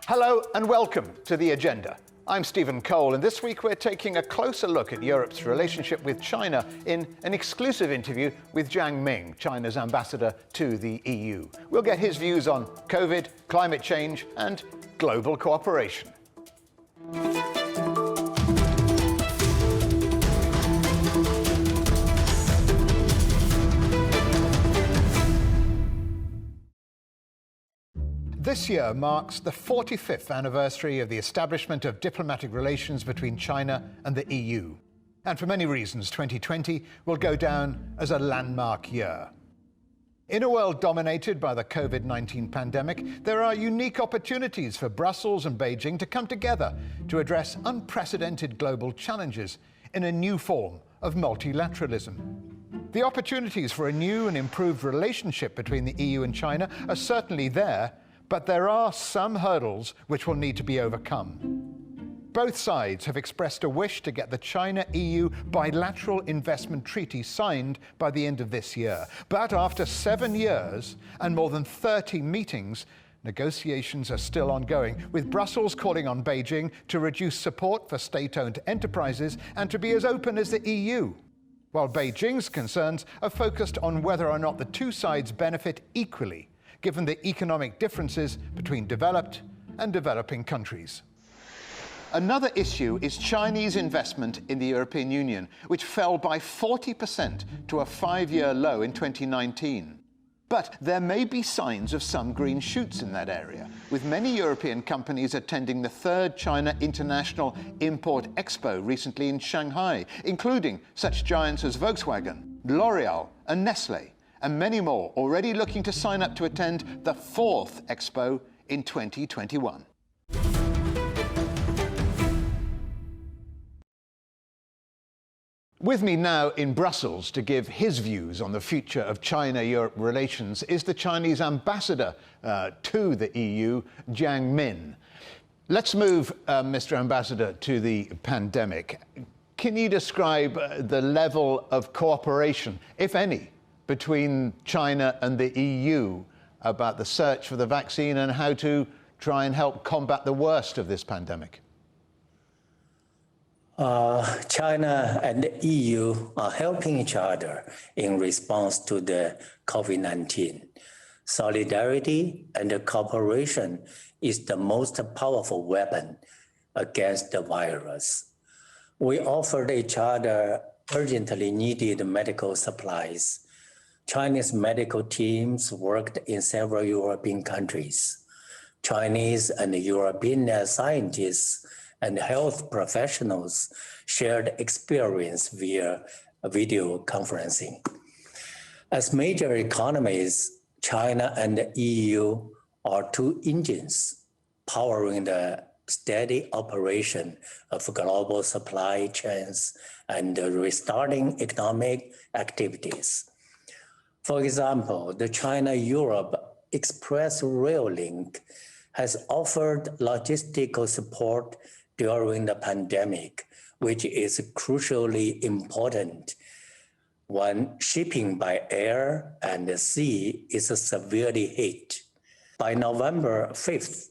Hello and welcome to The Agenda. I'm Stephen Cole, and this week we're taking a closer look at Europe's relationship with China in an exclusive interview with Zhang Ming, China's ambassador to the EU. We'll get his views on COVID, climate change and global cooperation. This year marks the 45th anniversary of the establishment of diplomatic relations between China and the EU. And for many reasons, 2020 will go down as a landmark year. In a world dominated by the COVID-19 pandemic, there are unique opportunities for Brussels and Beijing to come together to address unprecedented global challenges in a new form of multilateralism. The opportunities for a new and improved relationship between the EU and China are certainly there, but there are some hurdles which will need to be overcome. Both sides have expressed a wish to get the China-EU bilateral investment treaty signed by the end of this year. But after 7 years and more than 30 meetings, negotiations are still ongoing, with Brussels calling on Beijing to reduce support for state-owned enterprises and to be as open as the EU, while Beijing's concerns are focused on whether or not the two sides benefit equally, given the economic differences between developed and developing countries. Another issue is Chinese investment in the European Union, which fell by 40% to a 5-year low in 2019. But there may be signs of some green shoots in that area, with many European companies attending the 3rd China International Import Expo recently in Shanghai, including such giants as Volkswagen, L'Oreal and Nestlé, and many more already looking to sign up to attend the 4th Expo in 2021. With me now in Brussels to give his views on the future of China-Europe relations is the Chinese ambassador to the EU, Zhang Ming. Let's move, Mr. Ambassador, to the pandemic. Can you describe the level of cooperation, if any, between China and the EU about the search for the vaccine and how to try and help combat the worst of this pandemic? China and the EU are helping each other in response to the COVID-19. Solidarity and cooperation is the most powerful weapon against the virus. We offered each other urgently needed medical supplies. Chinese medical teams worked in several European countries. Chinese and European scientists and health professionals shared experience via video conferencing. As major economies, China and the EU are two engines powering the steady operation of global supply chains and restarting economic activities. For example, the China-Europe Express Rail Link has offered logistical support during the pandemic, which is crucially important when shipping by air and sea is severely hit. By November 5th,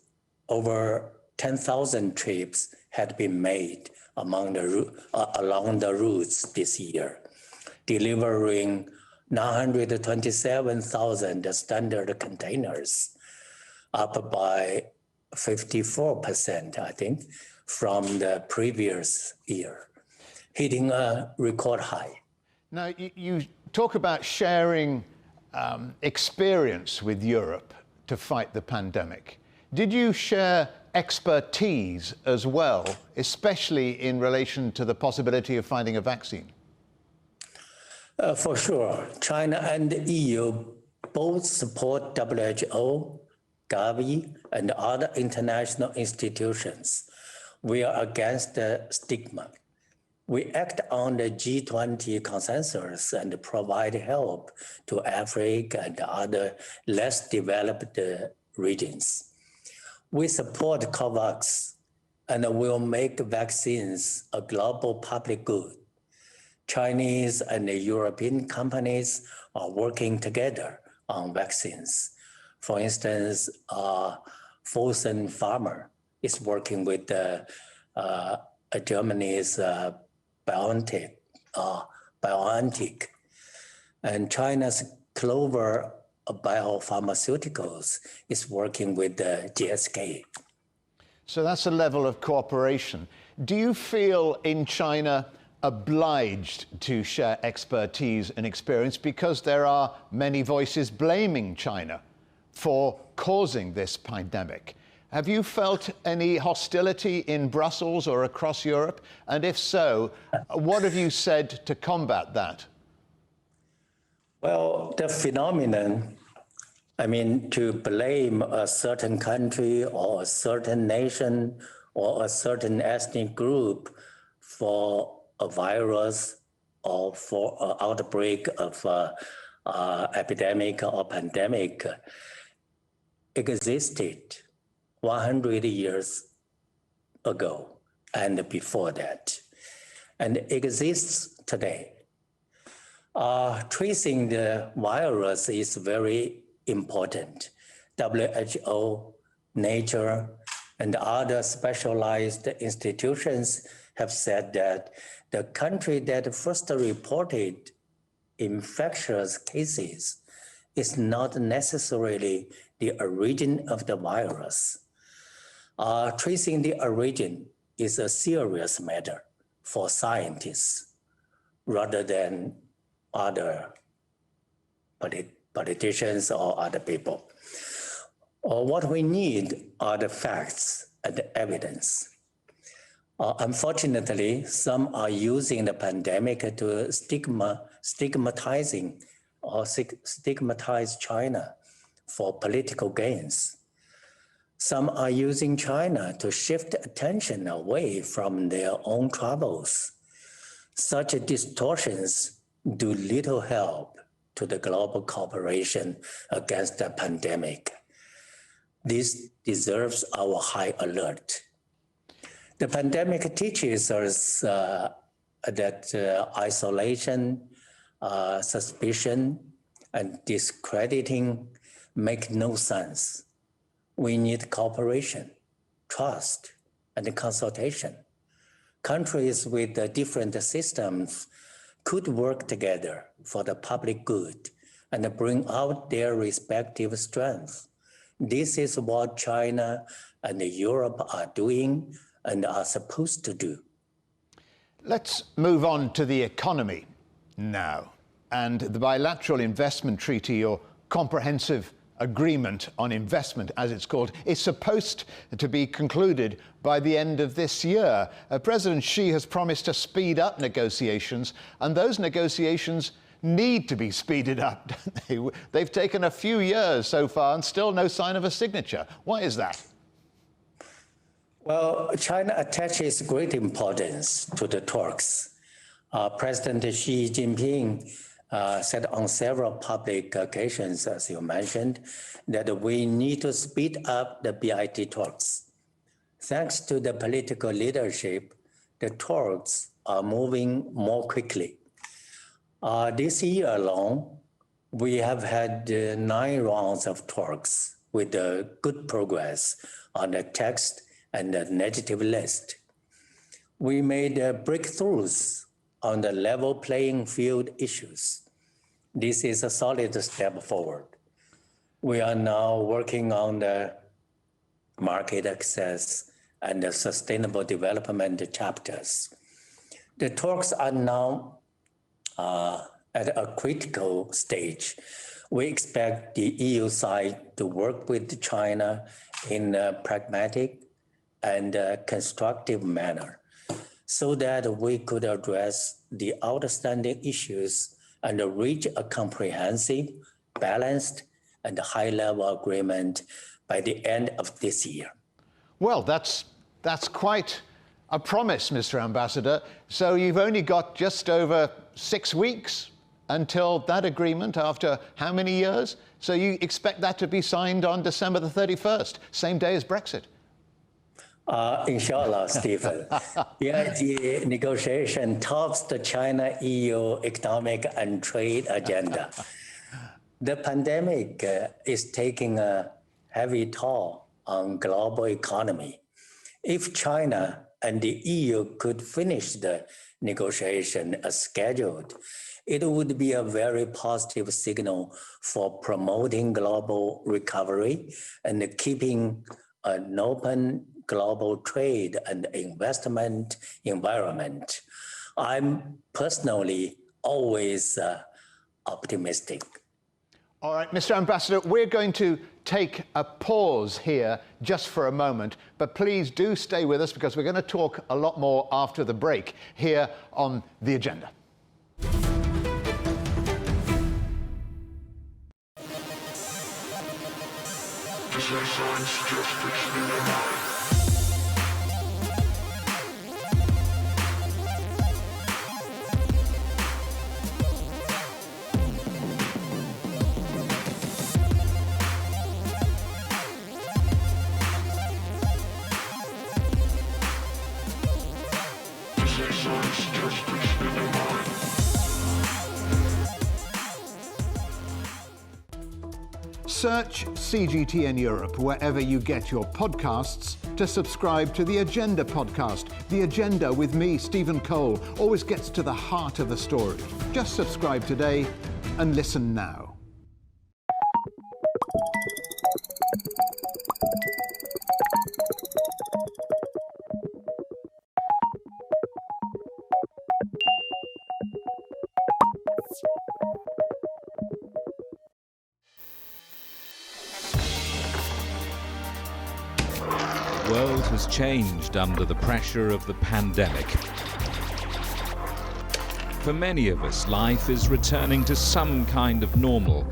over 10,000 trips had been made along the routes this year, delivering 927,000 standard containers, up by 54%, I think, from the previous year, hitting a record high. Now, you talk about sharing experience with Europe to fight the pandemic. Did you share expertise as well, especially in relation to the possibility of finding a vaccine? For sure. China and the EU both support WHO, Gavi, and other international institutions. We are against the stigma. We act on the G20 consensus and provide help to Africa and other less developed regions. We support COVAX and will make vaccines a global public good. Chinese and European companies are working together on vaccines. For instance, Fosun Pharma is working with Germany's BioNTech, and China's Clover Biopharmaceuticals is working with the GSK. So that's a level of cooperation. Do you feel in China obliged to share expertise and experience because there are many voices blaming China for causing this pandemic? Have you felt any hostility in Brussels or across Europe? And if so, what have you said to combat that? Well, the phenomenon, to blame a certain country or a certain nation or a certain ethnic group for a virus or for an outbreak of epidemic or pandemic existed 100 years ago and before that, and exists today. Tracing the virus is very important. WHO, Nature, and other specialized institutions have said that the country that first reported infectious cases is not necessarily the origin of the virus. Tracing the origin is a serious matter for scientists rather than other politicians or other people. What we need are the facts and the evidence. Unfortunately, some are using the pandemic to stigmatize China for political gains. Some are using China to shift attention away from their own troubles. Such distortions do little help to the global cooperation against the pandemic. This deserves our high alert. The pandemic teaches us that isolation, suspicion, and discrediting make no sense. We need cooperation, trust, and consultation. Countries with different systems could work together for the public good and bring out their respective strengths. This is what China and Europe are doing and are supposed to do. Let's move on to the economy now. And the bilateral investment treaty, or comprehensive agreement on investment, as it's called, is supposed to be concluded by the end of this year. President Xi has promised to speed up negotiations, and those negotiations need to be speeded up. They've taken a few years so far and still no sign of a signature. Why is that? Well, China attaches great importance to the talks. President Xi Jinping said on several public occasions, as you mentioned, that we need to speed up the BIT talks. Thanks to the political leadership, the talks are moving more quickly. This year alone, we have had 9 rounds of talks with good progress on the text and the negative list. We made breakthroughs on the level playing field issues. This is a solid step forward. We are now working on the market access and the sustainable development chapters. The talks are now at a critical stage. We expect the EU side to work with China in a pragmatic and constructive manner so that we could address the outstanding issues and reach a comprehensive, balanced, and high-level agreement by the end of this year. Well, that's quite a promise, Mr. Ambassador. So you've only got just over 6 weeks until that agreement, after how many years? So you expect that to be signed on December the 31st, same day as Brexit? Inshallah, Stephen. BIT negotiation tops the China-EU economic and trade agenda. The pandemic is taking a heavy toll on global economy. If China and the EU could finish the negotiation as scheduled, it would be a very positive signal for promoting global recovery and keeping an open global trade and investment environment. I'm personally always optimistic. All right, Mr. Ambassador, we're going to take a pause here just for a moment, but please do stay with us because we're going to talk a lot more after the break here on The Agenda. Search CGTN Europe wherever you get your podcasts to subscribe to The Agenda podcast. The Agenda with me, Stephen Cole, always gets to the heart of the story. Just subscribe today and listen now. The world has changed under the pressure of the pandemic. For many of us, life is returning to some kind of normal.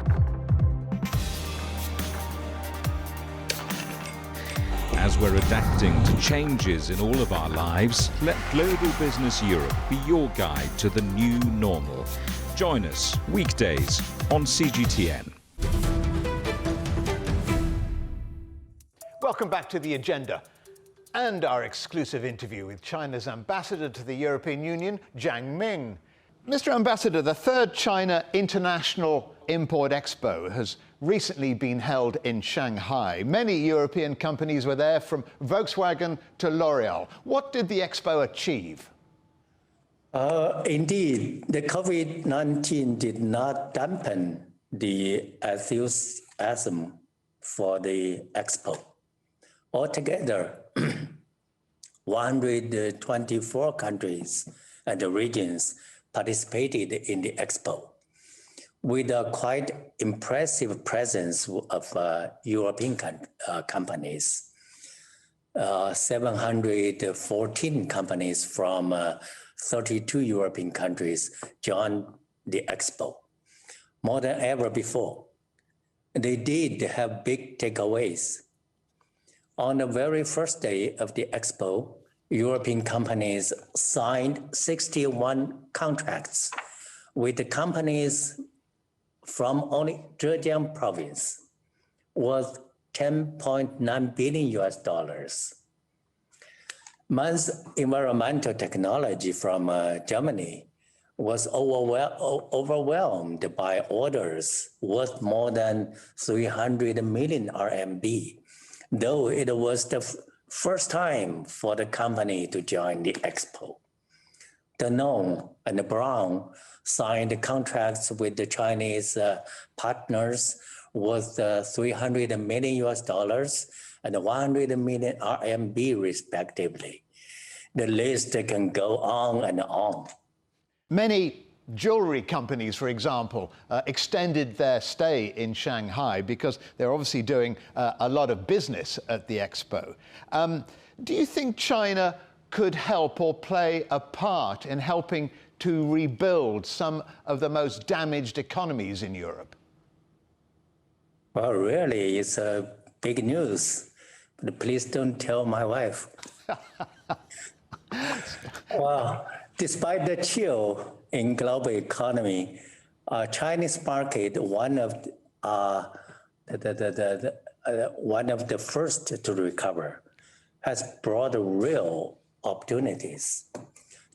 As we're adapting to changes in all of our lives, let Global Business Europe be your guide to the new normal. Join us weekdays on CGTN. Welcome back to The Agenda and our exclusive interview with China's ambassador to the European Union, Zhang Ming. Mr. Ambassador, the third China International Import Expo has recently been held in Shanghai. Many European companies were there, from Volkswagen to L'Oreal. What did the expo achieve? Indeed, the COVID-19 did not dampen the enthusiasm for the expo. Altogether, 124 countries and regions participated in the expo, with a quite impressive presence of European companies. 714 companies from 32 European countries joined the expo, more than ever before. They did have big takeaways. On the very first day of the expo, European companies signed 61 contracts with the companies from only Zhejiang province, worth $10.9 billion. Man's environmental technology from Germany was overwhelmed by orders worth more than 300 million RMB, though it was the first time for the company to join the expo. Danone and Brown signed contracts with the Chinese partners worth $300 million and 100 million RMB respectively. The list can go on and on. Many jewelry companies, for example, extended their stay in Shanghai because they're obviously doing a lot of business at the expo. Do you think China could help or play a part in helping to rebuild some of the most damaged economies in Europe? Well, really, it's big news, but please don't tell my wife. Well, despite the chill in global economy, Chinese market, one of the first to recover, has brought real opportunities.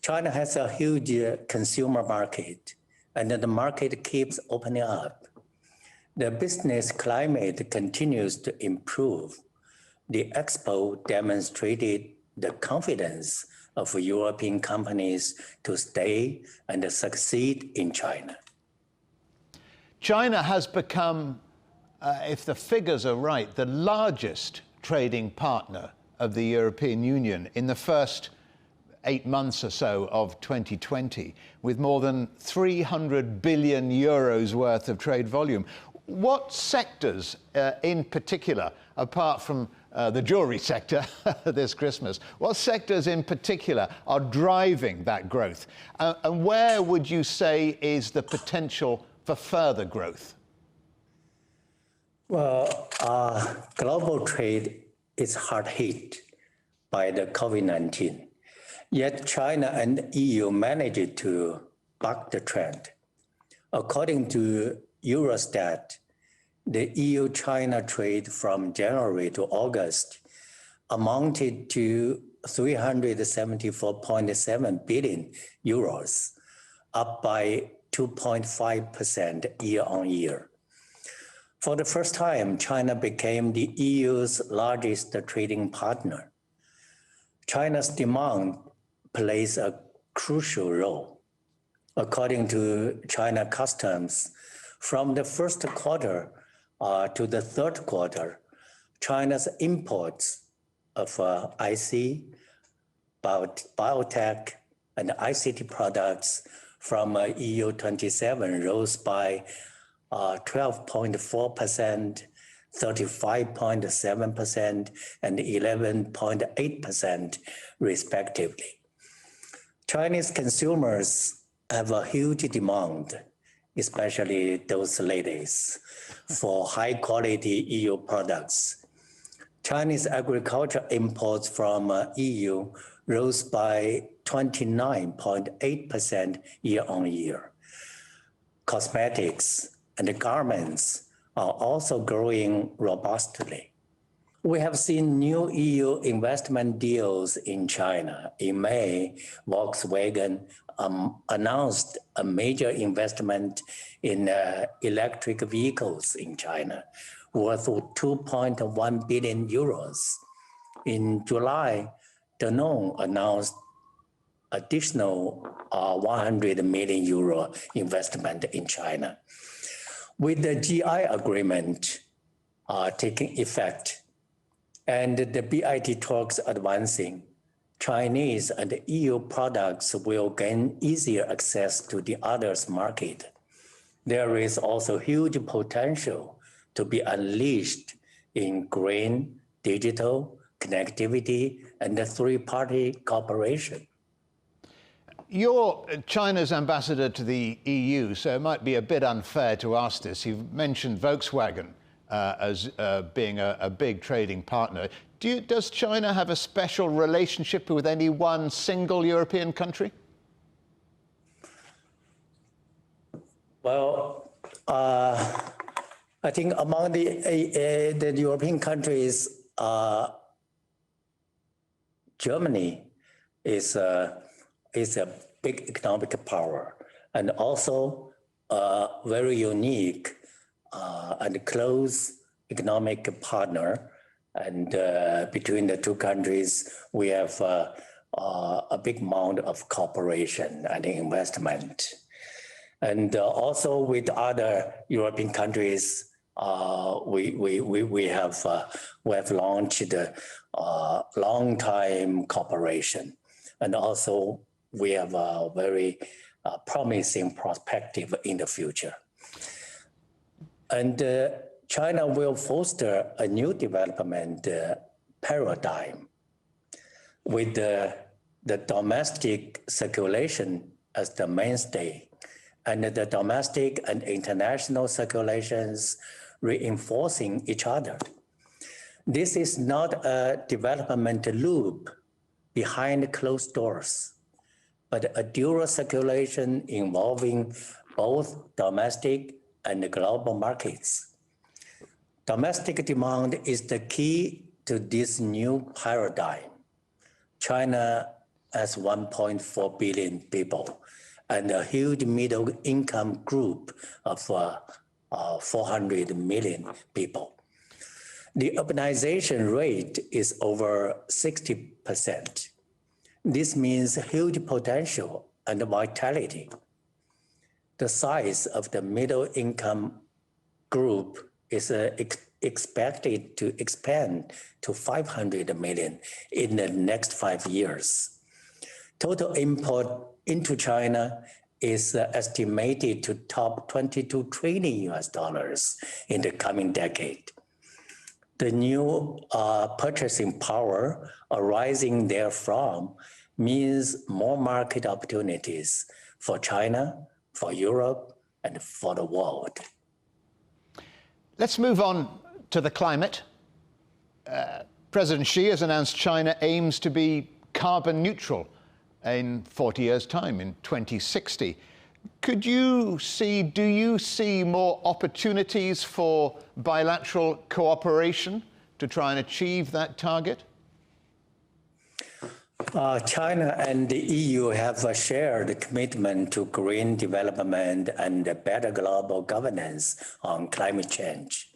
China has a huge consumer market, and the market keeps opening up. The business climate continues to improve. the expo demonstrated the confidence of European companies to stay and succeed in China. China has become, if the figures are right, the largest trading partner of the European Union in the first 8 months or so of 2020, with more than 300 billion euros worth of trade volume. What sectors in particular, apart from the jewelry sector this Christmas, what sectors in particular are driving that growth? And where would you say is the potential for further growth? Well, global trade is hard hit by the COVID-19. Yet China and EU managed to buck the trend. According to Eurostat, the EU-China trade from January to August amounted to 374.7 billion euros, up by 2.5% year on year. For the first time, China became the EU's largest trading partner. China's demand plays a crucial role. According to China Customs, from the first quarter to the third quarter, China's imports of IC, biotech, and ICT products from EU 27 rose by 12.4%, 35.7%, and 11.8% respectively. Chinese consumers have a huge demand, especially those ladies, for high quality EU products. Chinese agriculture imports from EU rose by 29.8% year on year. Cosmetics and garments are also growing robustly. We have seen new EU investment deals in China. In May, Volkswagen announced a major investment in electric vehicles in China, worth 2.1 billion euros. In July, Danone announced additional 100 million euro investment in China. With the GI agreement taking effect and the BIT talks advancing, Chinese and EU products will gain easier access to the others' market. There is also huge potential to be unleashed in green, digital, connectivity, and the three-party cooperation. You're China's ambassador to the EU, so it might be a bit unfair to ask this. You've mentioned Volkswagen as being a big trading partner. Does China have a special relationship with any one single European country? Well, I think among the European countries, Germany is a big economic power and also a very unique and close economic partner. And between the two countries, we have a big amount of cooperation and investment. And also with other European countries, we have launched a long-time cooperation. And also we have a very promising perspective in the future. And China will foster a new development paradigm with the domestic circulation as the mainstay, and the domestic and international circulations reinforcing each other. This is not a development loop behind closed doors, but a dual circulation involving both domestic and global markets. Domestic demand is the key to this new paradigm. China has 1.4 billion people and a huge middle income group of 400 million people. The urbanization rate is over 60%. This means huge potential and vitality. The size of the middle income group is expected to expand to 500 million in the next 5 years. Total import into China is estimated to top $22 trillion in the coming decade. The new purchasing power arising therefrom means more market opportunities for China, for Europe, and for the world. Let's move on to the climate. President Xi has announced China aims to be carbon neutral in 40 years' time, in 2060. Do you see more opportunities for bilateral cooperation to try and achieve that target? China and the EU have a shared commitment to green development and better global governance on climate change.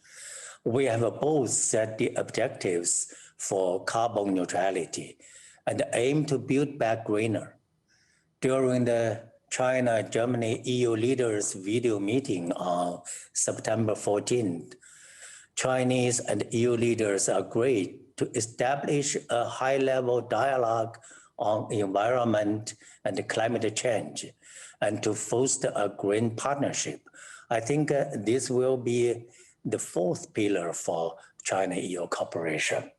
We have both set the objectives for carbon neutrality and aim to build back greener. During the China-Germany EU leaders video meeting on September 14th, Chinese and EU leaders agreed to establish a high-level dialogue on environment and climate change and to foster a green partnership. I think this will be the fourth pillar for China-EU cooperation.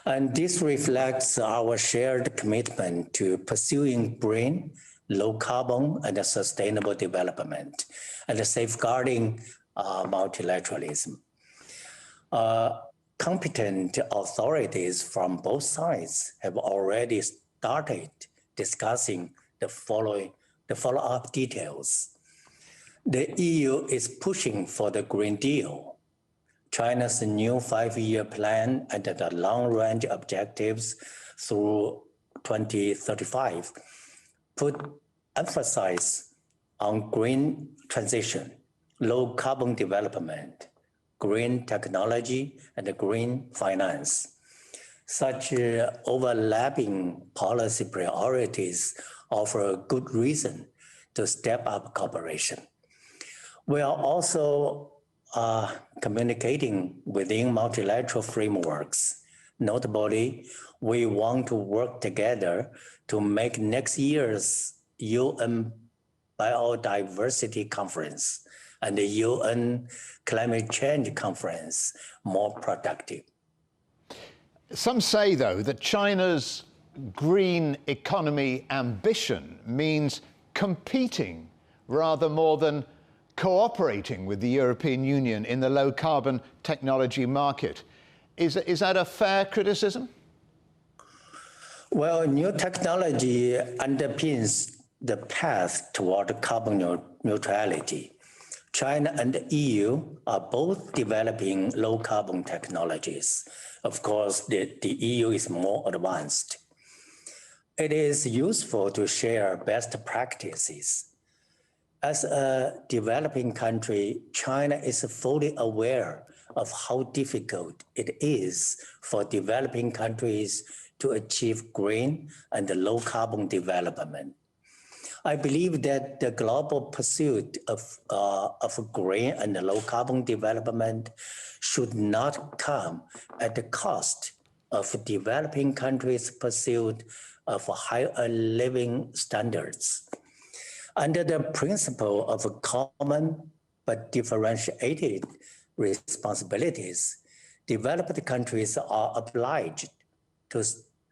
And this reflects our shared commitment to pursuing green, low carbon, and sustainable development, and safeguarding multilateralism. Competent authorities from both sides have already started discussing the follow-up details. The EU is pushing for the Green Deal. China's new 5-year plan and the long-range objectives through 2035 put emphasis on green transition, low carbon development, green technology, and green finance. Such overlapping policy priorities offer a good reason to step up cooperation. We are also communicating within multilateral frameworks. Notably, we want to work together to make next year's UN Biodiversity Conference and the UN Climate Change Conference more productive. Some say, though, that China's green economy ambition means competing rather more than cooperating with the European Union in the low-carbon technology market. Is that a fair criticism? Well, new technology underpins the path toward carbon neutrality. China and the EU are both developing low-carbon technologies. Of course, the EU is more advanced. It is useful to share best practices. As a developing country, China is fully aware of how difficult it is for developing countries to achieve green and low-carbon development. I believe that the global pursuit of green and low-carbon development should not come at the cost of developing countries' pursuit of higher living standards. Under the principle of common but differentiated responsibilities, developed countries are obliged to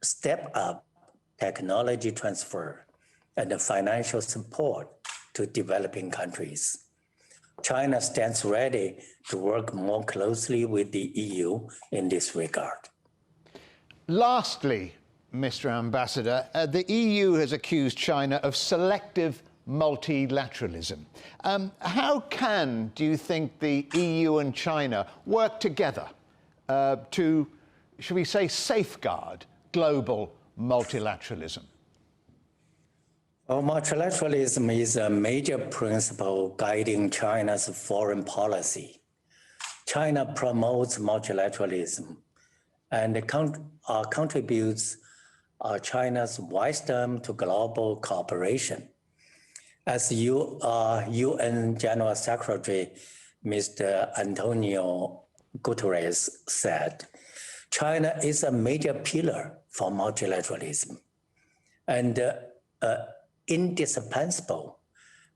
step up technology transfer and financial support to developing countries. China stands ready to work more closely with the EU in this regard. Lastly, Mr. Ambassador, the EU has accused China of selective multilateralism. How can, do you think, the EU and China work together to, should we say, safeguard global multilateralism? Well, multilateralism is a major principle guiding China's foreign policy. China promotes multilateralism and contributes China's wisdom to global cooperation. As UN General Secretary Mr. Antonio Guterres said, China is a major pillar for multilateralism and indispensable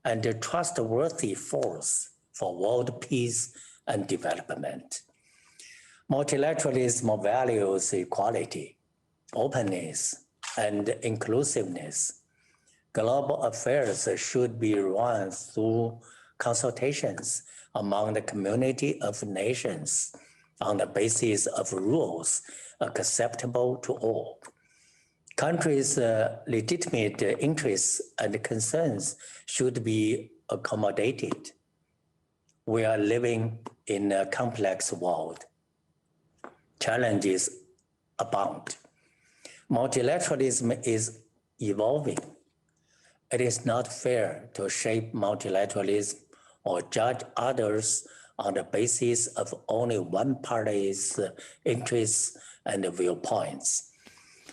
and a trustworthy force for world peace and development. Multilateralism values equality, openness, and inclusiveness. Global affairs should be run through consultations among the community of nations on the basis of rules acceptable to all. Countries' legitimate interests and concerns should be accommodated. We are living in a complex world. Challenges abound. Multilateralism is evolving. It is not fair to shape multilateralism or judge others on the basis of only one party's interests and viewpoints.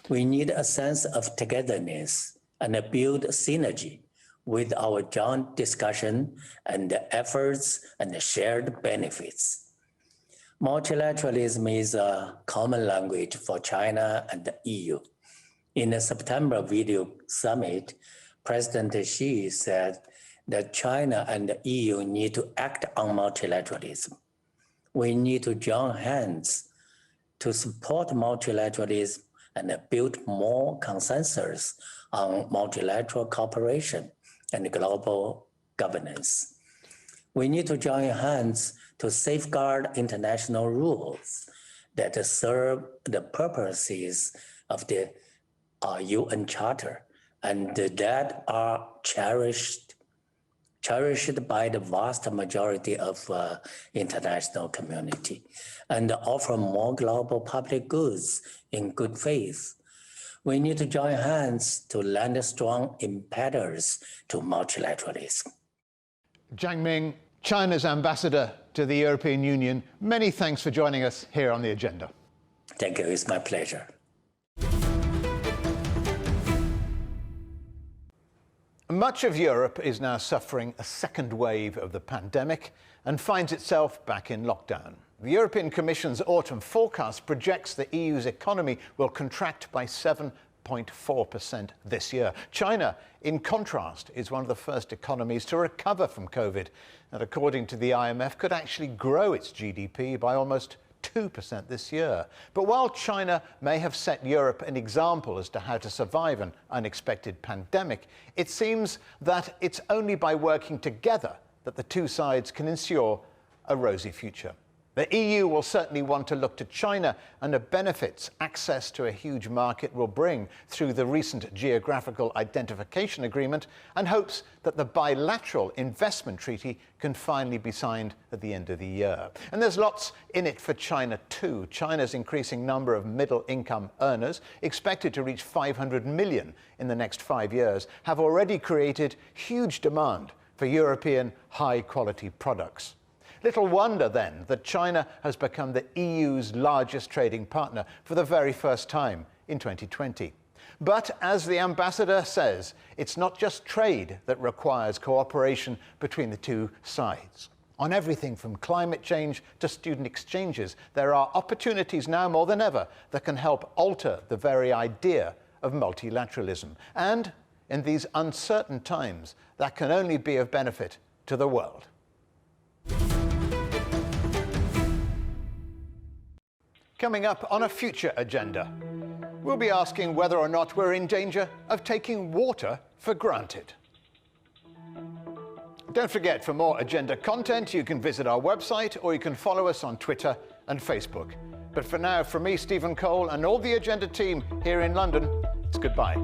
We need a sense of togetherness and build synergy with our joint discussion and efforts and shared benefits. Multilateralism is a common language for China and the EU. In the September video summit, President Xi said that China and the EU need to act on multilateralism. We need to join hands to support multilateralism and build more consensus on multilateral cooperation and global governance. We need to join hands to safeguard international rules that serve the purposes of the UN Charter and that are cherished by the vast majority of international community and offer more global public goods in good faith. We need to join hands to lend strong impetus to multilateralism. Zhang Ming, China's ambassador to the European Union, many thanks for joining us here on The Agenda. Thank you, it's my pleasure. Much of Europe is now suffering a second wave of the pandemic and finds itself back in lockdown. The European Commission's autumn forecast projects the EU's economy will contract by 7.4% this year. China, in contrast, is one of the first economies to recover from COVID, and according to the IMF, could actually grow its GDP by almost 2% this year. But while China may have set Europe an example as to how to survive an unexpected pandemic, it seems that it's only by working together that the two sides can ensure a rosy future. The EU will certainly want to look to China and the benefits access to a huge market will bring through the recent Geographical Identification Agreement, and hopes that the bilateral investment treaty can finally be signed at the end of the year. And there's lots in it for China too. China's increasing number of middle-income earners, expected to reach 500 million in the next 5 years, have already created huge demand for European high-quality products. Little wonder, then, that China has become the EU's largest trading partner for the very first time in 2020. But as the ambassador says, it's not just trade that requires cooperation between the two sides. On everything from climate change to student exchanges, there are opportunities now more than ever that can help alter the very idea of multilateralism. And in these uncertain times, that can only be of benefit to the world. Coming up on a future agenda, we'll be asking whether or not we're in danger of taking water for granted. Don't forget, for more agenda content, you can visit our website or you can follow us on Twitter and Facebook. But for now, from me, Stephen Cole, and all the Agenda team here in London, it's goodbye.